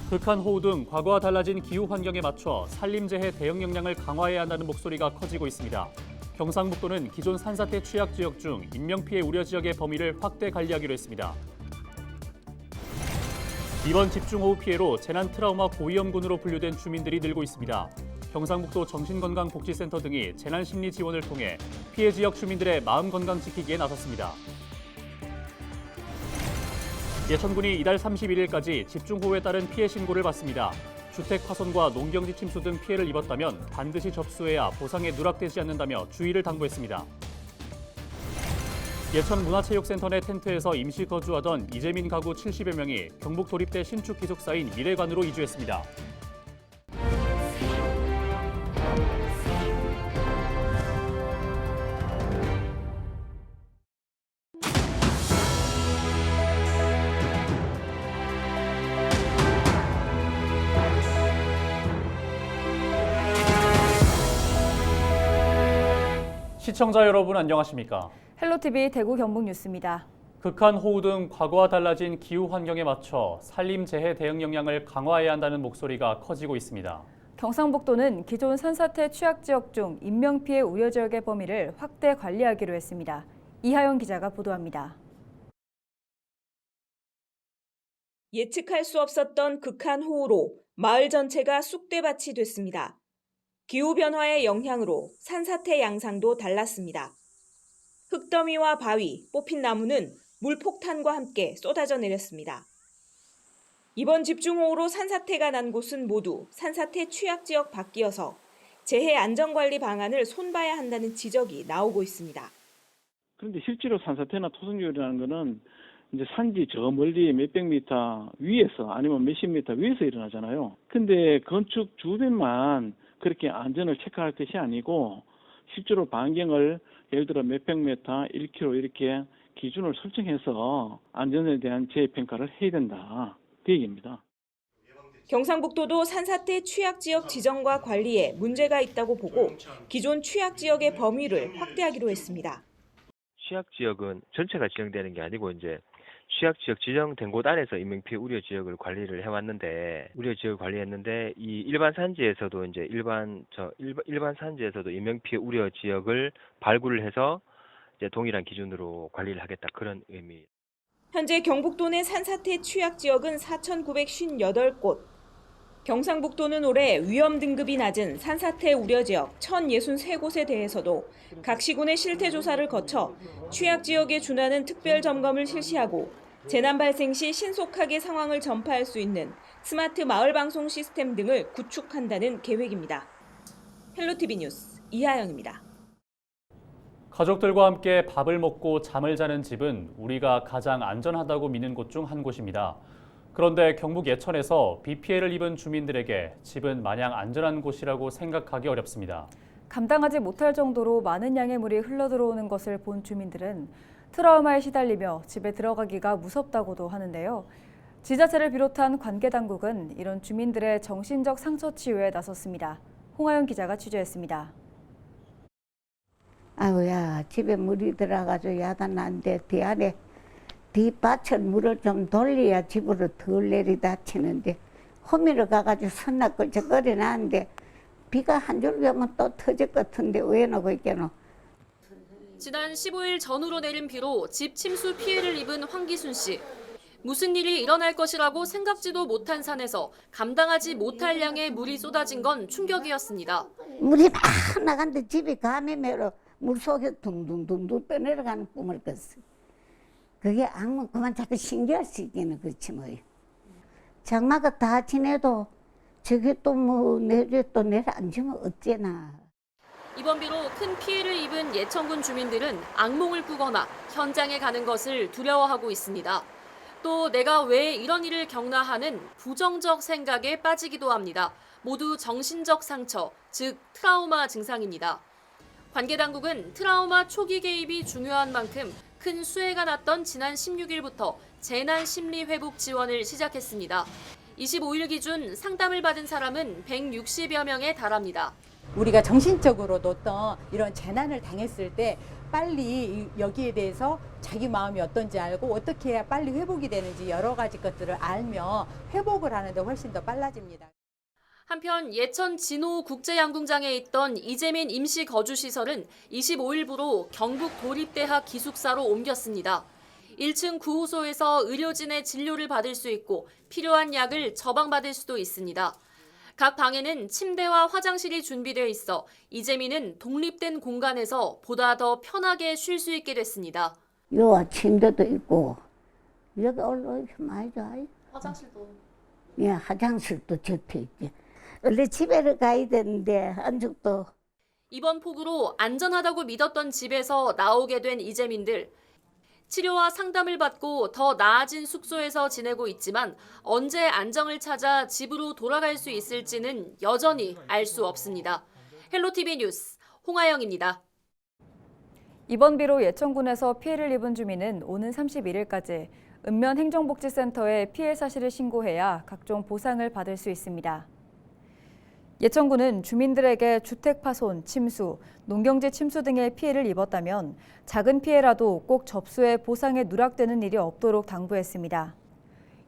극한호우 등 과거와 달라진 기후 환경에 맞춰 산림재해 대응 역량을 강화해야 한다는 목소리가 커지고 있습니다. 경상북도는 기존 산사태 취약 지역 중 인명피해 우려 지역의 범위를 확대 관리하기로 했습니다. 이번 집중호우 피해로 재난 트라우마 고위험군으로 분류된 주민들이 늘고 있습니다. 경상북도 정신건강복지센터 등이 재난심리 지원을 통해 피해 지역 주민들의 마음 건강 지키기에 나섰습니다. 예천군이 이달 31일까지 집중호우에 따른 피해 신고를 받습니다. 주택 파손과 농경지 침수 등 피해를 입었다면 반드시 접수해야 보상에 누락되지 않는다며 주의를 당부했습니다. 예천문화체육센터 내 텐트에서 임시 거주하던 이재민 가구 70여 명이 경북 도립대 신축 기숙사인 미래관으로 이주했습니다. 시청자 여러분 안녕하십니까? 헬로티비 대구 경북 뉴스입니다. 극한호우 등 과거와 달라진 기후 환경에 맞춰 산림재해 대응 역량을 강화해야 한다는 목소리가 커지고 있습니다. 경상북도는 기존 산사태 취약 지역 중 인명피해 우려 지역의 범위를 확대 관리하기로 했습니다. 이하영 기자가 보도합니다. 예측할 수 없었던 극한호우로 마을 전체가 쑥대밭이 됐습니다. 기후변화의 영향으로 산사태 양상도 달랐습니다. 흙더미와 바위, 뽑힌 나무는 물폭탄과 함께 쏟아져 내렸습니다. 이번 집중호우로 산사태가 난 곳은 모두 산사태 취약지역 밖이어서 재해 안전관리 방안을 손봐야 한다는 지적이 나오고 있습니다. 그런데 실제로 산사태나 토성지율이라는 거는 이제 산지 저 멀리 몇백 미터 위에서 아니면 몇십 미터 위에서 일어나잖아요. 근데 건축 주변만 그렇게 안전을 체크할 것이 아니고 실제로 반경을 예를 들어 몇백 미터, 1km 이렇게 기준을 설정해서 안전에 대한 재평가를 해야 된다. 그 얘기입니다. 경상북도도 산사태 취약지역 지정과 관리에 문제가 있다고 보고 기존 취약지역의 범위를 확대하기로 했습니다. 취약지역은 전체가 지정되는 게 아니고 이제 취약지역 지정된 곳 안에서 인명피해 우려 지역을 관리를 해왔는데 우려 지역을 관리했는데 이 일반 산지에서도 이제 일반 산지에서도 인명피해 우려 지역을 발굴을 해서 이제 동일한 기준으로 관리를 하겠다 그런 의미. 현재 경북도 내 산사태 취약지역은 4,958곳. 경상북도는 올해 위험 등급이 낮은 산사태 우려 지역 1,063곳에 대해서도 각 시군의 실태 조사를 거쳐 취약 지역에 준하는 특별 점검을 실시하고 재난 발생 시 신속하게 상황을 전파할 수 있는 스마트 마을 방송 시스템 등을 구축한다는 계획입니다. 헬로티비 뉴스 이하영입니다. 가족들과 함께 밥을 먹고 잠을 자는 집은 우리가 가장 안전하다고 믿는 곳 중 한 곳입니다. 그런데 경북 예천에서 비 피해를 입은 주민들에게 집은 마냥 안전한 곳이라고 생각하기 어렵습니다. 감당하지 못할 정도로 많은 양의 물이 흘러들어오는 것을 본 주민들은 트라우마에 시달리며 집에 들어가기가 무섭다고도 하는데요. 지자체를 비롯한 관계당국은 이런 주민들의 정신적 상처 치유에 나섰습니다. 홍하연 기자가 취재했습니다. 아우야, 집에 물이 들어가서 야단나는데 뒷밭을 물을 좀 돌려야 집으로 덜 내리다치는데 호미로 가가지고 선나걸쩍거려 놨는데 비가 한 줄기 오면 또 터질 것 같은데 왜 놓고 있겠노? 지난 15일 전후로 내린 비로 집 침수 피해를 입은 황기순 씨. 무슨 일이 일어날 것이라고 생각지도 못한 산에서 감당하지 못할 양의 물이 쏟아진 건 충격이었습니다. 물이 막 나갔는데 집이 감염해로 물속에 둥둥둥둥 떠내려가는 꿈을 꿨어. 그게 악몽 그만 자꾸 신기할 수 있기는 그렇지 뭐요. 장마가 다 지내도 저게 또 뭐 내려 또 내려앉으면 어째나. 이번 비로 큰 피해를 입은 예천군 주민들은 악몽을 꾸거나 현장에 가는 것을 두려워하고 있습니다. 또 내가 왜 이런 일을 겪나 하는 부정적 생각에 빠지기도 합니다. 모두 정신적 상처, 즉 트라우마 증상입니다. 관계당국은 트라우마 초기 개입이 중요한 만큼 큰 수해가 났던 지난 16일부터 재난심리회복 지원을 시작했습니다. 25일 기준 상담을 받은 사람은 160여 명에 달합니다. 우리가 정신적으로도 또 이런 재난을 당했을 때 빨리 여기에 대해서 자기 마음이 어떤지 알고 어떻게 해야 빨리 회복이 되는지 여러 가지 것들을 알면 회복을 하는데 훨씬 더 빨라집니다. 한편 예천 진호 국제양궁장에 있던 이재민 임시거주시설은 25일부로 경북 도립대학 기숙사로 옮겼습니다. 1층 9호소에서 의료진의 진료를 받을 수 있고 필요한 약을 처방받을 수도 있습니다. 각 방에는 침대와 화장실이 준비되어 있어 이재민은 독립된 공간에서 보다 더 편하게 쉴 수 있게 됐습니다. 요 침대도 있고 여기 올라오면 많이 좋아요. 화장실도. 예, 화장실도 접혀 있지. 원래 집에를 가야 되는데 한쪽도 이번 폭우로 안전하다고 믿었던 집에서 나오게 된 이재민들. 치료와 상담을 받고 더 나아진 숙소에서 지내고 있지만 언제 안정을 찾아 집으로 돌아갈 수 있을지는 여전히 알 수 없습니다. 헬로티비 뉴스 홍아영입니다. 이번 비로 예천군에서 피해를 입은 주민은 오는 31일까지 읍면행정복지센터에 피해 사실을 신고해야 각종 보상을 받을 수 있습니다. 예천군은 주민들에게 주택 파손, 침수, 농경지 침수 등의 피해를 입었다면 작은 피해라도 꼭 접수해 보상에 누락되는 일이 없도록 당부했습니다.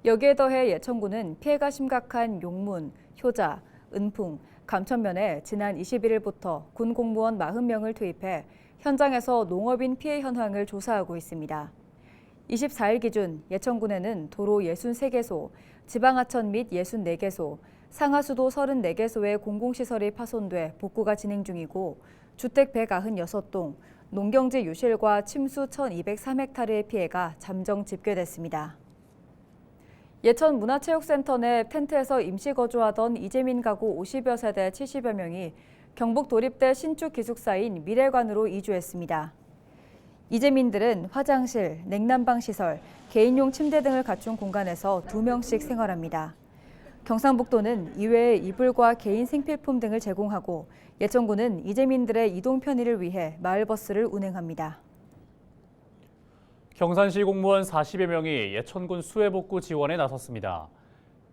여기에 더해 예천군은 피해가 심각한 용문, 효자, 은풍, 감천면에 지난 21일부터 군 공무원 40명을 투입해 현장에서 농업인 피해 현황을 조사하고 있습니다. 24일 기준 예천군에는 도로 63개소, 지방하천 및 64개소, 상하수도 34개소의 공공시설이 파손돼 복구가 진행 중이고 주택 196동, 농경지 유실과 침수 1203헥타르의 피해가 잠정 집계됐습니다. 예천 문화체육센터 내 텐트에서 임시 거주하던 이재민 가구 50여 세대 70여 명이 경북 도립대 신축 기숙사인 미래관으로 이주했습니다. 이재민들은 화장실, 냉난방 시설, 개인용 침대 등을 갖춘 공간에서 2명씩 생활합니다. 경상북도는 이외에 이불과 개인 생필품 등을 제공하고 예천군은 이재민들의 이동 편의를 위해 마을버스를 운행합니다. 경산시 공무원 40여 명이 예천군 수해복구 지원에 나섰습니다.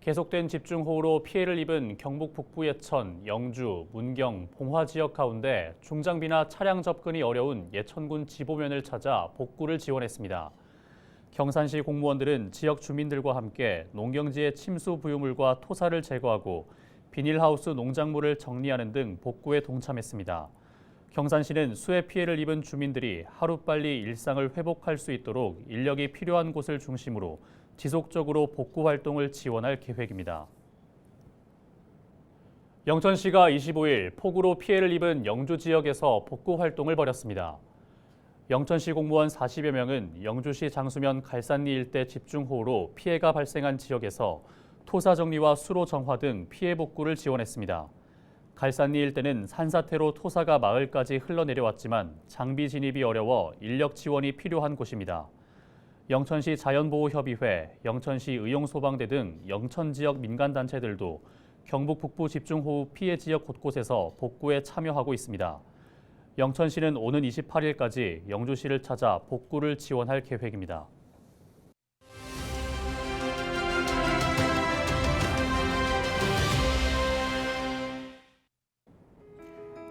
계속된 집중호우로 피해를 입은 경북 북부 예천, 영주, 문경, 봉화 지역 가운데 중장비나 차량 접근이 어려운 예천군 지보면을 찾아 복구를 지원했습니다. 경산시 공무원들은 지역 주민들과 함께 농경지의 침수 부유물과 토사를 제거하고 비닐하우스 농작물을 정리하는 등 복구에 동참했습니다. 경산시는 수해 피해를 입은 주민들이 하루빨리 일상을 회복할 수 있도록 인력이 필요한 곳을 중심으로 지속적으로 복구 활동을 지원할 계획입니다. 영천시가 25일 폭우로 피해를 입은 영주 지역에서 복구 활동을 벌였습니다. 영천시 공무원 40여 명은 영주시 장수면 갈산리 일대 집중호우로 피해가 발생한 지역에서 토사 정리와 수로 정화 등 피해 복구를 지원했습니다. 갈산리 일대는 산사태로 토사가 마을까지 흘러내려왔지만 장비 진입이 어려워 인력 지원이 필요한 곳입니다. 영천시 자연보호협의회, 영천시 의용소방대 등 영천 지역 민간단체들도 경북 북부 집중호우 피해 지역 곳곳에서 복구에 참여하고 있습니다. 영천시는 오는 28일까지 영주시를 찾아 복구를 지원할 계획입니다.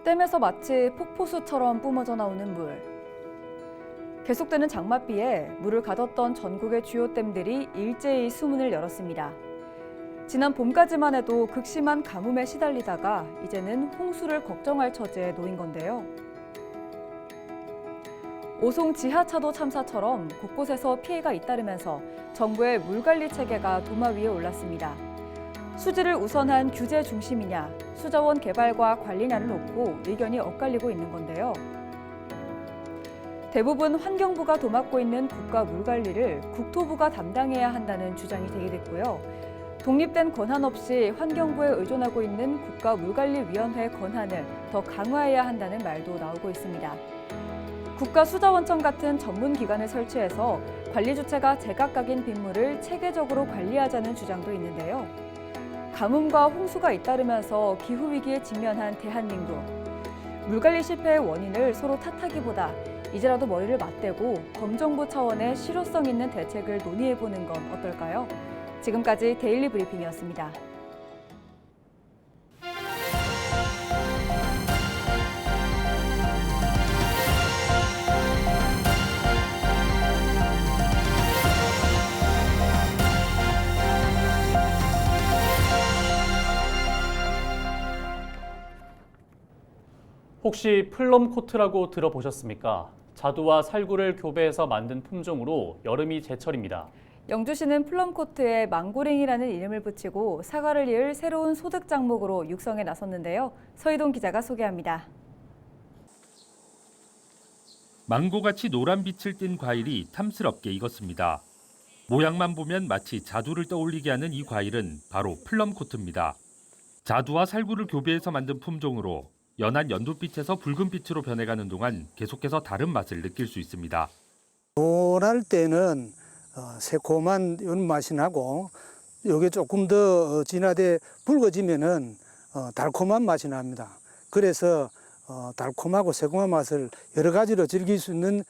댐에서 마치 폭포수처럼 뿜어져 나오는 물. 계속되는 장맛비에 물을 가뒀던 전국의 주요 댐들이 일제히 수문을 열었습니다. 지난 봄까지만 해도 극심한 가뭄에 시달리다가 이제는 홍수를 걱정할 처지에 놓인 건데요. 오송 지하차도 참사처럼 곳곳에서 피해가 잇따르면서 정부의 물관리 체계가 도마 위에 올랐습니다. 수질을 우선한 규제 중심이냐, 수자원 개발과 관리냐를 놓고 의견이 엇갈리고 있는 건데요. 대부분 환경부가 도맡고 있는 국가 물관리를 국토부가 담당해야 한다는 주장이 제기됐고요. 독립된 권한 없이 환경부에 의존하고 있는 국가물관리위원회 권한을 더 강화해야 한다는 말도 나오고 있습니다. 국가수자원청 같은 전문기관을 설치해서 관리 주체가 제각각인 빗물을 체계적으로 관리하자는 주장도 있는데요. 가뭄과 홍수가 잇따르면서 기후위기에 직면한 대한민국. 물관리 실패의 원인을 서로 탓하기보다 이제라도 머리를 맞대고 범정부 차원의 실효성 있는 대책을 논의해보는 건 어떨까요? 지금까지 데일리 브리핑이었습니다. 혹시 플럼 코트라고 들어보셨습니까? 자두와 살구를 교배해서 만든 품종으로 여름이 제철입니다. 영주시는 플럼코트에 망고링이라는 이름을 붙이고 사과를 이을 새로운 소득 작목으로 육성에 나섰는데요. 서희동 기자가 소개합니다. 망고같이 노란빛을 띤 과일이 탐스럽게 익었습니다. 모양만 보면 마치 자두를 떠올리게 하는 이 과일은 바로 플럼코트입니다. 자두와 살구를 교배해서 만든 품종으로 연한 연두빛에서 붉은빛으로 변해가는 동안 계속해서 다른 맛을 느낄 수 있습니다. 노랄 때는 새콤한 이런 맛이 나고 이게 조금 더 진하게 붉어지면은 달콤한 맛이 납니다. 그래서 달콤하고 새콤한 맛을 여러 가지로 즐길 수 있는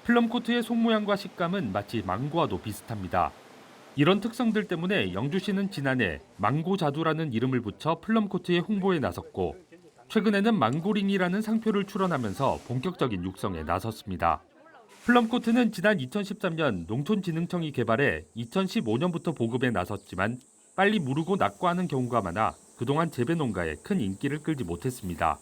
플럼코트의 속모양과 식감은 마치 망고와도 비슷합니다. 이런 특성들 때문에 영주시는 지난해 망고자두라는 이름을 붙여 플럼코트의 홍보에 나섰고 최근에는 망고링이라는 상표를 출원하면서 본격적인 육성에 나섰습니다. 플럼코트는 지난 2013년 농촌진흥청이 개발해 2015년부터 보급에 나섰지만 빨리 무르고 낙과하는 경우가 많아 그동안 재배 농가에 큰 인기를 끌지 못했습니다.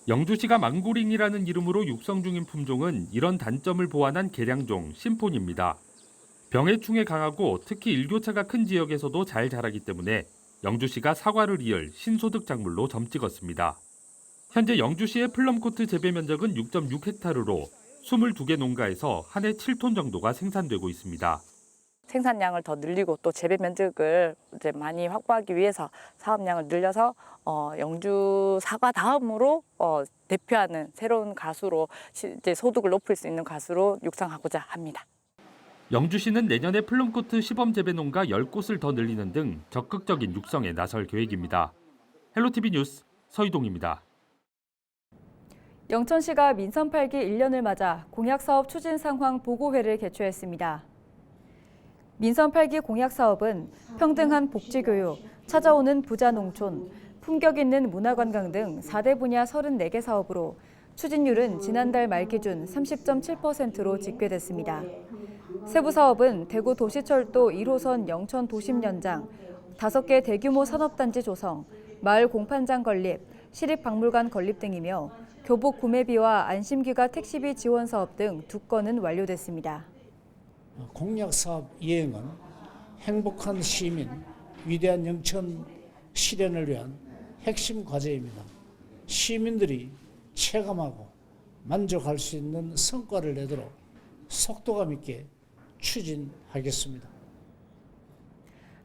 영주시가 망고링이라는 이름으로 육성 중인 품종은 이런 단점을 보완한 개량종 심폰입니다. 병해충에 강하고 특히 일교차가 큰 지역에서도 잘 자라기 때문에 영주시가 사과를 이을 신소득 작물로 점찍었습니다. 현재 영주시의 플럼코트 재배 면적은 6.6헥타르로 22개 농가에서 한 해 7톤 정도가 생산되고 있습니다. 생산량을 더 늘리고 또 재배 면적을 이제 많이 확보하기 위해서 사업량을 늘려서 영주 사과 다음으로 대표하는 새로운 가수로 이제 소득을 높일 수 있는 가수로 육성하고자 합니다. 영주시는 내년에 플럼코트 시범 재배 농가 10곳을 더 늘리는 등 적극적인 육성에 나설 계획입니다. 헬로티비 뉴스 서희동입니다. 영천시가 민선 8기 1년을 맞아 공약사업 추진 상황 보고회를 개최했습니다. 민선 8기 공약사업은 평등한 복지교육, 찾아오는 부자농촌, 품격 있는 문화관광 등 4대 분야 34개 사업으로 추진율은 지난달 말 기준 30.7%로 집계됐습니다. 세부 사업은 대구 도시철도 1호선 영천 도심 연장, 5개 대규모 산업단지 조성, 마을 공판장 건립, 시립박물관 건립 등이며 교복 구매비와 안심기가 택시비 지원 사업 등 2건은 완료됐습니다. 공약사업 이행은 행복한 시민, 위대한 영천 실현을 위한 핵심 과제입니다. 시민들이 체감하고 만족할 수 있는 성과를 내도록 속도감 있게 추진하겠습니다.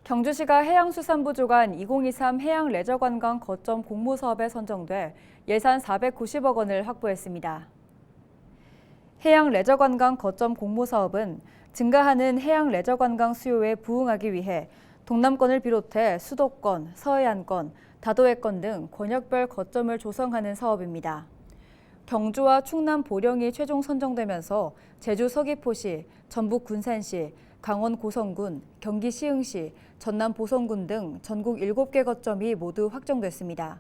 경주시가 해양수산부 주관 2023 해양레저관광 거점 공모사업에 선정돼 예산 490억 원을 확보했습니다. 해양레저관광 거점 공모사업은 증가하는 해양레저관광 수요에 부응하기 위해 동남권을 비롯해 수도권, 서해안권, 다도해권 등 권역별 거점을 조성하는 사업입니다. 경주와 충남 보령이 최종 선정되면서 제주 서귀포시, 전북 군산시, 강원 고성군, 경기 시흥시, 전남 보성군 등 전국 7개 거점이 모두 확정됐습니다.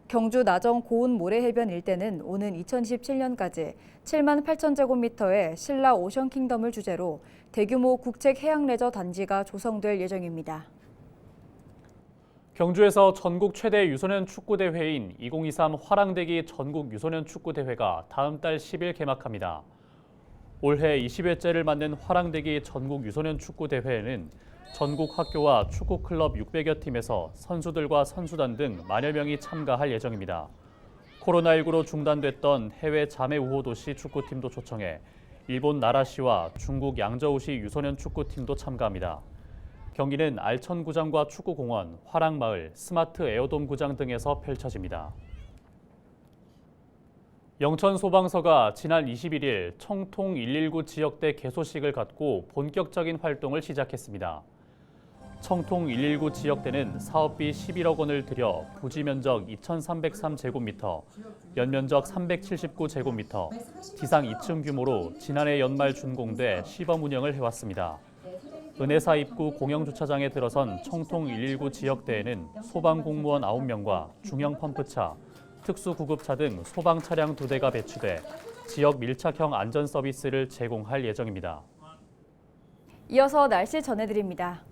경주 나정 고운 모래해변 일대는 오는 2027년까지 7만 8천 제곱미터의 신라 오션킹덤을 주제로 대규모 국책 해양레저 단지가 조성될 예정입니다. 경주에서 전국 최대 유소년 축구대회인 2023 화랑대기 전국 유소년 축구대회가 다음 달 10일 개막합니다. 올해 20회째를 맞는 화랑대기 전국 유소년 축구대회에는 전국 학교와 축구클럽 600여 팀에서 선수들과 선수단 등 만여 명이 참가할 예정입니다. 코로나19로 중단됐던 해외 자매 우호 도시 축구팀도 초청해 일본 나라시와 중국 양저우시 유소년 축구팀도 참가합니다. 경기는 알천구장과 축구공원, 화랑마을, 스마트 에어돔 구장 등에서 펼쳐집니다. 영천소방서가 지난 21일 청통 119 지역대 개소식을 갖고 본격적인 활동을 시작했습니다. 청통 119 지역대는 사업비 11억 원을 들여 부지 면적 2,303제곱미터, 연면적 379제곱미터, 지상 2층 규모로 지난해 연말 준공돼 시범 운영을 해왔습니다. 은혜사 입구 공영주차장에 들어선 청통 119 지역대에는 소방공무원 9명과 중형 펌프차, 특수구급차 등 소방 차량 2대가 배치돼 지역 밀착형 안전 서비스를 제공할 예정입니다. 이어서 날씨 전해드립니다.